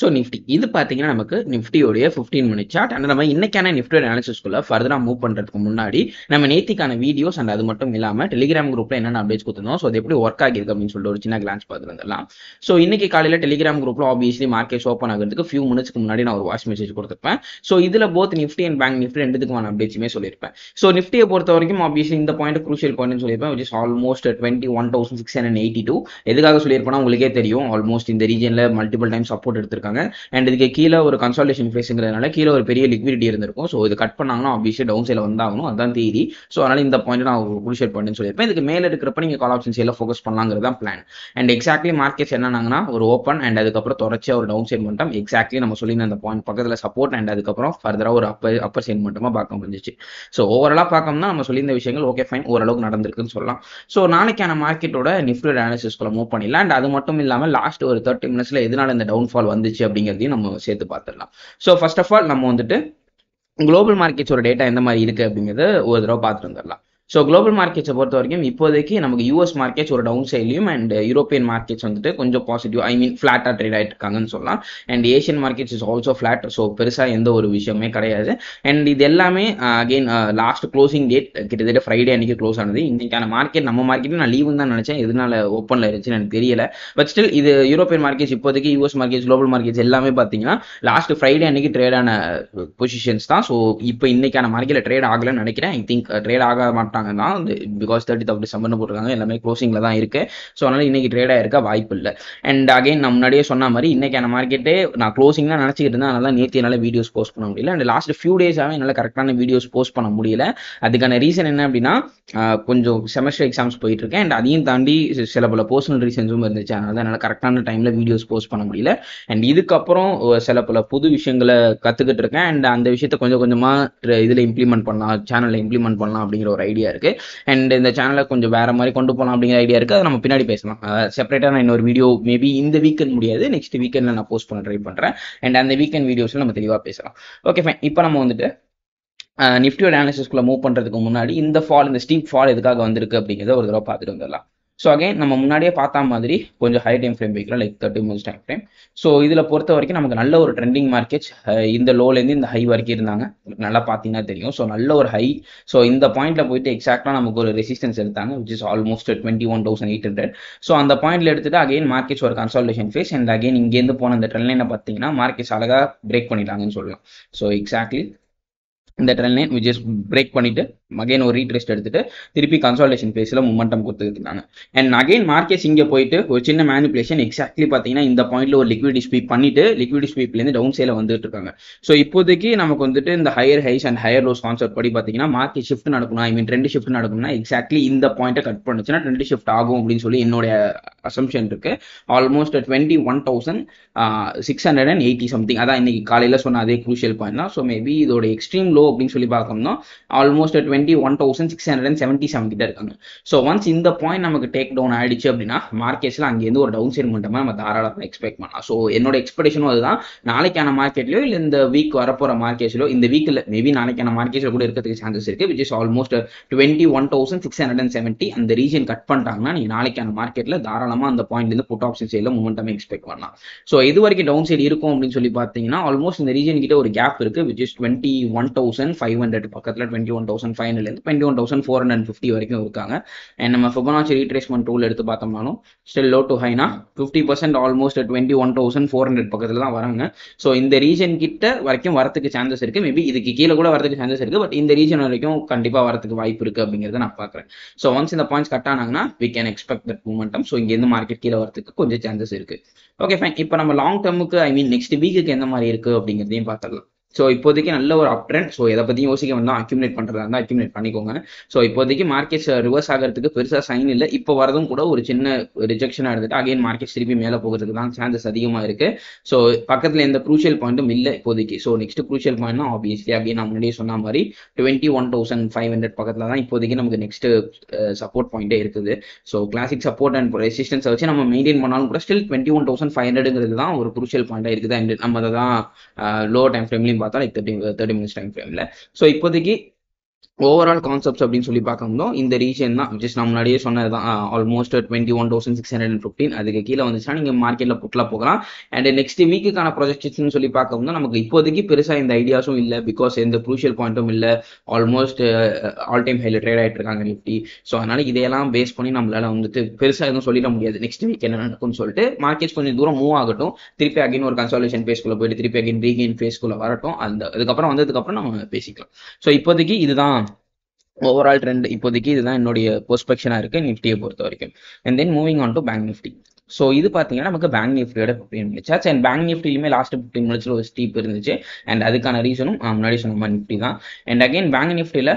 So Nifty இது பார்த்தீங்கன்னா நமக்கு நிஃப்டியோடைய 15 மினிட் சார்ட் அண்ட் நம்ம இன்னைக்கான நிஃப்டியோட அனாலிசிஸ்குள்ள ஃபர்தராக மூவ் பண்ணுறதுக்கு முன்னாடி நம்ம நேத்திக்கான வீடியோஸ் அண்ட் அது மட்டும் இல்லாமல் டெலிகிராம் குரூப்ல என்னென்ன அப்டேட்ஸ் கொடுத்துருந்தோம் ஸோ அது எப்படி ஒர்க் ஆகிருக்கு அப்படின்னு சொல்லிட்டு ஒரு சின்ன கிளான்ஸ் பார்த்துருந்தலாம். ஸோ இன்னைக்கு காலையில் டெலிகிராம் குரூப்ல ஆப்வியஸ்லி மார்க்கெட்ஸ் ஓப்பன் ஆகிறதுக்கு ஃபியூ மினிட்ஸ்க்கு முன்னாடி நான் ஒரு வாய்ஸ் மெசேஜ் கொடுத்துருப்பேன். ஸோ இதில் both Nifty and bank Nifty ரெண்டுத்துக்குமான அப்டேட்ஸுமே சொல்லியிருப்பேன். ஸோ நிஃப்டியை பொறுத்த வரைக்கும் ஆப்வியஸ்லி இந்த பாயிண்ட் குரூஷியல் பாயிண்ட் சொல்லியிருப்பேன், which is almost 21,682. எதுக்காக சொல்லியிருப்பேன்னா உங்களுக்கே தெரியும், ஆல்மோஸ்ட் இந்த ரீஜனில் மல்டிபிள் டைம் சப்போர்ட் எடுத்திருக்காங்க அண்ட் இதுக்கு கீழே ஒரு கன்சால்டேஷன் ஃபேஸுங்கிறதுனால கீழே ஒரு பெரிய லிக்விடிட்டி இருந்திருக்கும். ஸோ இது கட் பண்ணாங்கன்னா ஆப்வியஸ்லி டவுன் சைடில் வந்தாகணும், அதுதான் தேதி. ஸோ அதனால இந்த பாயிண்ட் நான் குரூஷியல் பாயிண்ட் சொல்லியிருப்பேன். இதுக்கு மேலே இருக்கிறப்ப நீங்கள் கால் ஆப்ஷன் சைடில் ஃபோக்கஸ் பண்ணலாங்கிறது தான் பிளான். அண்ட் எக்ஸாக்ட்லி மார்க்கெட்ஸ் என்னன்னாங்கன்னா ஒரு ஓப்பன் அண்ட் அதுக்கப்புறம் தொடர்ச்சியா ஒரு டவுன் சைட் மட்டும் எக்ஸாக்ட்லி நம்ம சொல்லி அந்த பாயிண்ட் பக்கத்தில் சப்போர்ட் அண்ட் அதுக்கப்புறம் ஃபர்தராக ஒரு அப்பர் சைட் மட்டுமா பார்க்க முடிஞ்சிச்சு. ஸோ ஓவராலாக பார்க்கணும்னா நம்ம சொல்லி இந்த விஷயங்கள் ஓகே ஃபைன் ஓரளவுக்கு நடந்திருக்குன்னு சொல்லலாம். ஸோ நாளைக்கான மார்க்கெட்டோட நிஃப்டியோட அனாலிசிஸ்குள்ள மூவ் பண்ணிடலாம். அண்ட் அது மட்டும் இல்லாமல் லாஸ்ட் ஒரு 30 மினிட்ஸ்ல எதனால இந்த டவுன்ஃபால் வந்துச்சு அப்படிங்கிறதையும் நம்ம சேர்த்து பார்த்துடலாம். ஸோ ஃபர்ஸ்ட் ஆஃப் ஆல் நம்ம வந்துட்டு குளோபல் மார்க்கெட்ஸோட டேட்டா எந்த மாதிரி இருக்கு அப்படிங்கிறத ஒரு தடவை பார்த்துட்டு வந்துடலாம். ஸோ குளோபல் மார்க்கெட்ஸை பொறுத்த வரைக்கும் இப்போதைக்கு நமக்கு யூஎஸ் மார்க்கெட்ஸ் ஒரு டவுன் சைட்லையும் அண்ட் யூரோப்பியன் மார்க்கெட்ஸ் வந்துட்டு கொஞ்சம் பாசிட்டிவ் ஃபிளாட்டாக ட்ரேட் ஆகிட்டு இருக்காங்கன்னு சொல்லலாம். And Asian markets is also flat. So பெருசாக எந்த ஒரு விஷயமே கிடையாது. அண்ட் இது எல்லாமே அகெயின் லாஸ்ட் க்ளோசிங் டேட் கிட்டத்தட்ட ஃப்ரைடே அன்னைக்கு க்ளோஸ் ஆனது. இன்னைக்கான மார்க்கெட் நம்ம மார்க்கெட்டில் நான் லீவுன்னு தான் நினச்சேன், எதனால ஓப்பனில் இருந்துச்சுன்னு எனக்கு தெரியல. பட் ஸ்டில் இது யூரோப்பியன் மார்க்கெட்ஸ் இப்போதைக்கு யூஎஸ் மார்க்கெட்ஸ் குளோபல் மார்க்கெட்ஸ் எல்லாமே பார்த்தீங்கன்னா லாஸ்ட் ஃப்ரைடே அன்னைக்கு ட்ரேட் ஆன பொசிஷன்ஸ் தான். ஸோ இப்போ இன்னைக்கான மார்க்கெட்டில் ட்ரேட் ஆகலன்னு நினைக்கிறேன். ஐ திங்க் ட்ரேட் ஆக மாட்டாங்க தான், பிகாஸ் 30th of December போட்டிருக்காங்க, எல்லாமே க்ளோசிங்ல தான் இருக்கு. ஸோ அதனால இன்னைக்கு ட்ரேட் ஆயிருக்க வாய்ப்பு இல்லை. அண்ட் அகைன் நான் முன்னாடியே சொன்ன மாதிரி இன்னைக்கான மார்க்கெட்டே நான் க்ளோசிங் தான் நினச்சிக்கிட்டு இருந்தேன், அதனால நேற்று என்னால் வீடியோஸ் போஸ்ட் பண்ண முடியல. அண்ட் லாஸ்ட் ஃபியூ டேஸாகவே என்னால் கரெக்டான வீடியோஸ் போஸ்ட் பண்ண முடியல. அதுக்கான ரீசன் என்ன அப்படின்னா கொஞ்சம் செமஸ்டர் எக்ஸாம்ஸ் போயிட்டு இருக்கேன் அண்ட் அதையும் தாண்டி சில பல பர்சனல் ரீசன்ஸும் இருந்துச்சு, அதனால என்னால் கரெக்டான டைம்ல வீடியோஸ் போஸ்ட் பண்ண முடியல. அண்ட் இதுக்கப்புறம் சில பல புது விஷயங்களை கற்றுக்கிட்டு இருக்கேன் அண்ட் அந்த விஷயத்த கொஞ்சம் கொஞ்சமாக இதில் இம்ப்ளிமெண்ட் பண்ணலாம், சேனலில் இம்ப்ளிமெண்ட் பண்ணலாம் அப்படிங்கிற ஒரு ஐடியா இருக்கு. அண்ட் இந்த சேனலை கொஞ்சம் வேற மாதிரி கொண்டு போகலாம் அப்படிங்கிற ஐடியா இருக்கு, அதை நம்ம பின்னாடி பேசலாம். செப்பரேட்டாக நான் இன்னொரு வீடியோ மேபி இந்த வீக்கெண்ட் முடியாது, நெக்ஸ்ட் வீக்கெண்ட்ல நான் போஸ்ட் பண்ண ட்ரை பண்றேன். அண்ட் அந்த வீக்கெண்ட் வீடியோஸ்ல நம்ம தெளிவாக பேசலாம். Okay fine. இப்போ நம்ம வந்துட்டு நிஃப்டியோட அனாலிசிஸ்குள்ள மூவ் பண்றதுக்கு முன்னாடி இந்த ஸ்டீப் ஃபால் எதுக்காக வந்திருக்கு அப்படிங்கிறத ஒரு தடவை பார்த்துட்டு வந்துடலாம். ஸோ அகைன் நம்ம முன்னாடியே பார்த்த மாதிரி கொஞ்சம் ஹை டைம் ஃப்ரேம் வைக்கிறோம், like 30 minutes time frame. So இதில் பொறுத்த வரைக்கும் நமக்கு நல்ல ஒரு ட்ரெண்டிங் மார்க்கெட்ஸ் இந்த லோலேருந்து இந்த ஹை வரைக்கும் இருந்தாங்க, நல்லா பார்த்தீங்கன்னா தெரியும். ஸோ நல்ல ஒரு ஹை. ஸோ இந்த பாயிண்ட்ல போயிட்டு எக்ஸாக்டாக நமக்கு ஒரு ரெசிஸ்டன்ஸ் எடுத்தாங்க, விச் இஸ் ஆல்மோஸ்ட் 21,800. ஸோ அந்த பாயிண்ட்ல எடுத்துட்டு அகைன் மார்க்கெட்ஸ் ஒரு கன்சால்டேஷன் ஃபேஸ் அண்ட் அகைன் இங்கேருந்து போன அந்த ட்ரெண்ட் லைனை பார்த்தீங்கன்னா மார்க்கெட்ஸ் அழகா பிரேக் பண்ணிட்டாங்கன்னு சொல்லலாம். ஸோ எக்ஸாக்ட்லி இந்த trend line which is break பண்ணிட்டு அகைன் ஒரு ரீட்ரெஸ்ட் எடுத்துட்டு திருப்பி கன்சால்டேஷன் பேஸில் மூமெண்டம் கொடுத்துட்டு இருந்தாங்க. அண்ட் அகைன் மார்க்கெட்ஸ் இங்கே போயிட்டு ஒரு சின்ன மேனிபுலேஷன் எக்ஸாக்ட்லி பார்த்தீங்கன்னா இந்த பாயிண்ட்ல ஒரு லிக்விடி ஸ்வீப் பண்ணிட்டு லிக்விடி ஸ்வீப்லேருந்து டவுன் சைடில் வந்துட்டு இருக்காங்க. ஸோ இப்போதைக்கு நமக்கு வந்துட்டு இந்த higher highs and higher lows concept படி பார்த்தீங்கன்னா மார்க்கெட் ஷிஃப்ட் நடக்கணும், ட்ரெண்ட் ஷிஃப்ட் நடக்கணும்னா எக்ஸாக்ட்லி இந்த பாயிண்ட்டை கட் பண்ணுச்சுன்னா ட்ரெண்ட் ஷிஃப்ட் ஆகும் அப்படின்னு சொல்லி என்னுடைய அசம்ஷன் இருக்கு. ஆல்மோஸ்ட் 21,680 சம்திங், அதான் இன்னைக்கு காலையில் சொன்ன அதே குரூஷியல் பாயிண்ட் தான். ஸோ மேபி இதோட எக்ஸ்ட்ரீம் லோ அப்படின்னு சொல்லி பார்க்கணும்னா ஆல்மோஸ்ட் 21,677 கிட்ட இருக்காங்க. ஸோ ஒன்ஸ் இந்த பாயிண்ட் நமக்கு டேக் டவுன் ஆயிடுச்சு அப்படின்னா மார்க்கெட்ஸ்ல அங்கேருந்து ஒரு டவுன் சைட் மட்டுமா நம்ம தாராளமாக எக்ஸ்பெக்ட் பண்ணலாம். ஸோ என்னோட எக்ஸ்பெக்டேஷனும் அதுதான். நாளைக்கான மார்க்கெட்லயோ இல்லை இந்த வீக் வரப்போற மார்க்கெட்ஸ்லயோ, இந்த வீக்ல மேபி நாளைக்கான மார்க்கெட்ஸ்ல கூட இருக்கிறதுக்கு சான்சஸ் இருக்கு, விச் இஸ் ஆல்மோஸ்ட் 21,670. அந்த ரீஜன் கட் பண்ணிட்டாங்கன்னா நீங்க நாளைக்கான மார்க்கெட்ல தாராளமா அந்த பாயிண்ட்ல இருந்து புட் ஆப்ஷன் சைட்ல மூமெண்டம் எக்ஸ்பெக்ட் பண்ணலாம். ஸோ இது வரைக்கும் டவுன் சைடு இருக்கும் அப்படின்னு சொல்லி பார்த்தீங்கன்னா ஆல்மோஸ்ட் இந்த ரீஜன் கிட்ட ஒரு கேப் இருக்கு, விச் இஸ் 21,500 பக்கத்துல 21,500 21,450 வரைக்கும் இருக்காங்க. அண்ட் நம்ம ஃபிபொனாச்சி ரீட்ரேஸ்மென்ட் டூல் எடுத்து பார்த்தோம்னாலும் ஸ்டில் லோ டு ஹைனா 50% ஆல்மோஸ்ட் 21,400 பக்கத்துல தான் வராங்க. ஸோ இந்த ரீஜன் கிட்ட வரைக்கும் வரதுக்கு சான்சஸ் இருக்கு, மேபி இதுக்கு கீழே கூட வரதுக்கு சான்சஸ் இருக்கு, பட் இந்த ரீஜன் வரைக்கும் கண்டிப்பா வரதுக்கு வாய்ப்பு இருக்கு அப்படிங்கிறத நான் பார்க்குறேன். ஸோ ஒன்ஸ் இந்த பாயிண்ட்ஸ் கட் ஆனாங்கன்னா we can expect that momentum. So இங்க இருந்து மார்க்கெட் கீழே வரதுக்கு கொஞ்சம் சான்சஸ் இருக்கு. Okay fine. இப்போ நம்ம லாங் டர்முக்கு நெக்ஸ்ட் வீக்குக்கு எந்த மாதிரி இருக்கு அப்படிங்கிறதையும் பார்த்துடலாம். ஸோ இப்போதைக்கு நல்ல ஒரு அப் ட்ரெண்ட். ஸோ எதை பற்றியும் யோசிக்க வந்தால் அக்யூமுலேட் பண்ணுறதா இருந்தால் அக்யூமுலேட் பண்ணிக்கோங்க. ஸோ இப்போதைக்கு மார்க்கெட்ஸ் ரிவர்ஸ் ஆகிறதுக்கு பெருசாக சைன் இல்லை. இப்போ வரதும் கூட ஒரு சின்ன ரிஜெக்ஷனாக எடுத்துட்டு அகைன் மார்க்கெட் திருப்பி மேலே போகிறதுக்கு தான் சான்சஸ் அதிகமாக இருக்கு. ஸோ பக்கத்தில் எந்த க்ரூஷியல் பாயிண்ட்டும் இல்லை இப்போதைக்கு. ஸோ நெக்ஸ்ட் க்ரூஷியல் பாயிண்ட் தான் ஆப்வியஸ்லி அகைன் நான் முன்னாடியே சொன்ன மாதிரி 21,500 பக்கத்தில் தான் இப்போதைக்கு நமக்கு நெக்ஸ்ட் சப்போர்ட் பாயிண்டே இருக்குது. ஸோ கிளாசிக் சப்போர்ட் அண்ட் ரெசிஸ்டன்ஸை வச்சு நம்ம மெயின்டைன் பண்ணாலும் கூட ஸ்டில் 21,500 தான் ஒரு க்ரூஷியல் பாயிண்டாக இருக்குது. அண்ட் நம்ம அதை தான் லோ டைம் ஃப்ரேம்லையும் பார்த்தா லைக் 30 minutes டைம் ஃப்ரேம்ல. ஸோ இப்போதைக்கு ஓவரால் கான்செப்ட்ஸ் அப்படின்னு சொல்லி பார்க்கணும் இந்த ரீஜன் தான் ஜஸ்ட் நான் முன்னாடியே சொன்னது தான் ஆல்மோஸ்ட் 21,615 அதுக்கு கீழே வந்துச்சுன்னா நீங்கள் மார்க்கெட்டில் புட்லாம் போகலாம். அண்ட் நெக்ஸ்ட் வீக்குக்கான ப்ரொஜெக்ஷன்ஸ் சொல்லி பார்க்கணும் நமக்கு இப்போதைக்கு பெருசாக இந்த ஐடியாஸும் இல்லை, பிகாஸ் எந்த க்ரூஷியல் பாயிண்ட்டும் இல்லை. ஆல்மோஸ்ட் ஆல் டைம் ஹைல ட்ரேட் ஆகிட்டு இருக்காங்க நிஃப்டி. ஸோ அதனால இதையெல்லாம் பேஸ் பண்ணி நம்மளால வந்துட்டு பெருசாக எதுவும் சொல்லிட முடியாது நெக்ஸ்ட் வீக் என்ன நடக்கும்னு சொல்லிட்டு. மார்க்கெட்ஸ் கொஞ்சம் தூரம் மூவ் ஆகட்டும், திருப்பி அகைன் ஒரு கன்சாலேஷன் ஃபேஸ்க்குள்ள போயிட்டு திருப்பி அகைன் ரீகெயின் ஃபேஸ்க்குள்ள வரட்டும். அதுக்கப்புறம் வந்ததுக்கப்புறம் நம்ம பேசிக்கலாம். ஸோ இப்போதைக்கு இதுதான் ஓவரால் ட்ரெண்ட். இப்போதைக்கு இதுதான் என்னுடைய பெர்ஸ்பெக்ஷனாக இருக்குது நிஃப்டியை பொறுத்த வரைக்கும். And then moving on to bank Nifty. So இது பார்த்தீங்கன்னா நமக்கு பேங்க் நிஃப்டியோட 15 மினிட்ஸ் ஆச்சு. அண்ட் பேங்க் நிஃப்டிலுமே லாஸ்ட் 15 மினிட்ஸில் ஒரு ஸ்டீப் இருந்துச்சு. அண்ட் அதுக்கான ரீசனும் முன்னாடி சொன்ன மாதிரி நிஃப்டி தான். அண்ட் அகைன் பேங்க் நிஃப்டியில்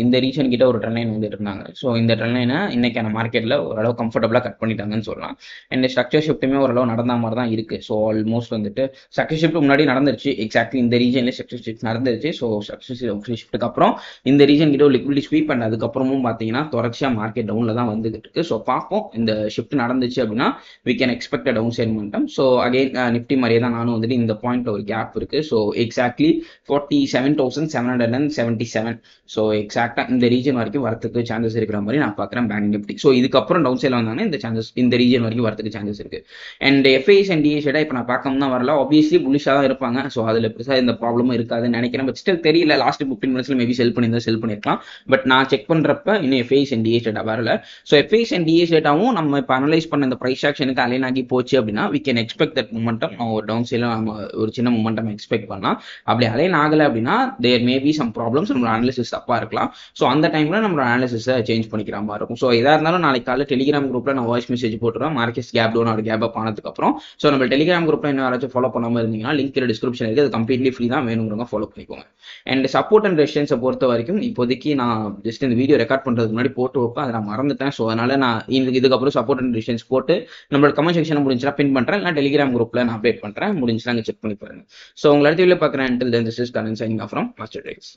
இந்த ரீசன் கிட்ட ஒரு ட்ரெண்ட் லைன் வந்துட்டு இருந்தாங்க. ஸோ இந்த ட்ரெண்ட் லைனை இன்னைக்கான மார்க்கெட்டில் ஓரளவு கம்ஃபர்டபுளாக கட் பண்ணிட்டாங்கன்னு சொல்லலாம். அண்ட் ஸ்ட்ரக்சர் ஷிஃப்ட்டுமே ஓரளவு நடந்த மாதிரி தான் இருக்குது. ஸோ ஆல்மோஸ்ட் வந்துட்டு ஸ்ட்ரக்சர் ஷிஃப்ட் முன்னாடி நடந்துருச்சு, எக்ஸாக்ட்லி இந்த ரீஜனில் ஸ்ட்ரக்சர் ஷிஃப்ட் நடந்துருச்சு. ஸோ ஸ்ட்ரக்சர் ஷிஃப்ட்டுக்கு அப்புறம் இந்த ரீஜன் கிட்ட ஒரு லிக்விடிட்டி ஸ்வீப் பண்ண அதுக்கப்புறமும் பார்த்தீங்கன்னா தொடர்ச்சியாக மார்க்கெட் டவுனில் தான் வந்துட்டு இருக்கு. ஸோ பார்ப்போம் இந்த ஷிஃப்ட் நடந்துச்சு அப்படின்னா we can expect a downside momentum. So again nifty மாதிரியே தான் நானும் வந்துட்டு இந்த பாயிண்ட்ல ஒரு கேப் இருக்கு. So exactly 47,777. ஸோ எக்ஸாக்டா இந்த ரீஜன் வரைக்கும் வரத்துக்கு சான்சஸ் இருக்கிற மாதிரி நான் பார்க்குறேன் பேங்க் நிஃப்டி. ஸோ இதுக்கப்புறம் டவுன் சைட்ல வந்தாங்கன்னா இந்த ரீஜன் வரைக்கும் வரத்துக்கு சான்சஸ் இருக்கு. அண்ட் எஃப்ஐஎஸ் அண்ட் டிஎஸ்ஐடா இப்போ நான் பார்க்காம தான் வரல, ஆப்வியஸ்லி புல்லிஷாக தான் இருப்பாங்க. ஸோ அதில் பெருசாக இந்த ப்ராப்ளமும் இருக்காதுன்னு நினைக்கிறேன். பட் ஸ்டில் தெரியல, லாஸ்ட் 15 மினிட்ஸ்ல மேபி செல் பண்ணியிருக்கலாம். பட் நான் செக் பண்றப்ப இன்னும் எஃப்ஐஎஸ் அண்ட் டிஎஸ் டேட்டா வரல. ஸோ எஃப்ஐஎஸ் அண்ட் டிஎஸ் டேட்டாவும் நம்ம இப்போ அனலைஸ் பண்ண இந்த ப்ரைஸ் ஆக்ஷனுக்கு அலைன் ஆகி போச்சு அப்படின்னா we can expect that momentum. ஒரு டவுன் சைட்ல நம்ம ஒரு சின்ன momentum எக்ஸ்பெக்ட் பண்ணலாம். அப்படி அலைன் ஆகலை அப்படின்னா there may be some problems, நம்ம அனாலிசிஸ் தப்பா இருக்கலாம். ஸோ அந்த டைம்ல நம்ம அனாலிசிஸை சேஞ்ச் பண்ணிக்கிற மாதிரி இருக்கும். ஸோ எதா இருந்தாலும் நாளைக்கு காலையில் டெலிகிராம் குரூப்ல நான் வாய்ஸ் மெசேஜ் போட்டுருவேன் மார்க்கெட் கேப் டவுன் ஒரு கேப் அப் ஆனதுக்கு அப்புறம். ஸோ நம்ம டெலிகிராம் குரூப்ல என்ன யாராச்சும் ஃபாலோ பண்ணாம இருந்தீங்கன்னா லிங்க் டிஸ்கிரிப்ஷன் இருக்கு, அது கம்ப்ளீட்லி ஃப்ரீ தான், வேணுங்கிறவங்க ஃபாலோ பண்ணிக்கோங்க. அண்ட் சப்போர்ட் அண்ட் ரெசிஸ்டன்ஸை பொறுத்த வரைக்கும் இப்போதைக்கு நான் ஜஸ்ட் இந்த வீடியோ ரெக்கார்ட் பண்றதுக்கு முன்னாடி போட்டு வைப்பேன், அதை நான் மறந்துட்டேன். ஸோ அதனால நான் இதுக்கப்புறம் சப்போர்ட் அண்ட் ரெசிஸ்டன்ஸ் போட்டு நம்மளோட கமெண்ட் செக்ஷன் முடிஞ்சுனா பின் பண்றேன், இல்லை டெலிகிராம் குரூப்ல நான் அப்டேட் பண்றேன், முடிஞ்சுனா செக் பண்ணி பாருங்க. ஸோ உங்களை அடுத்த வீடியோ பார்க்குறேன். Until then, this is Karan signing off from Master Trades.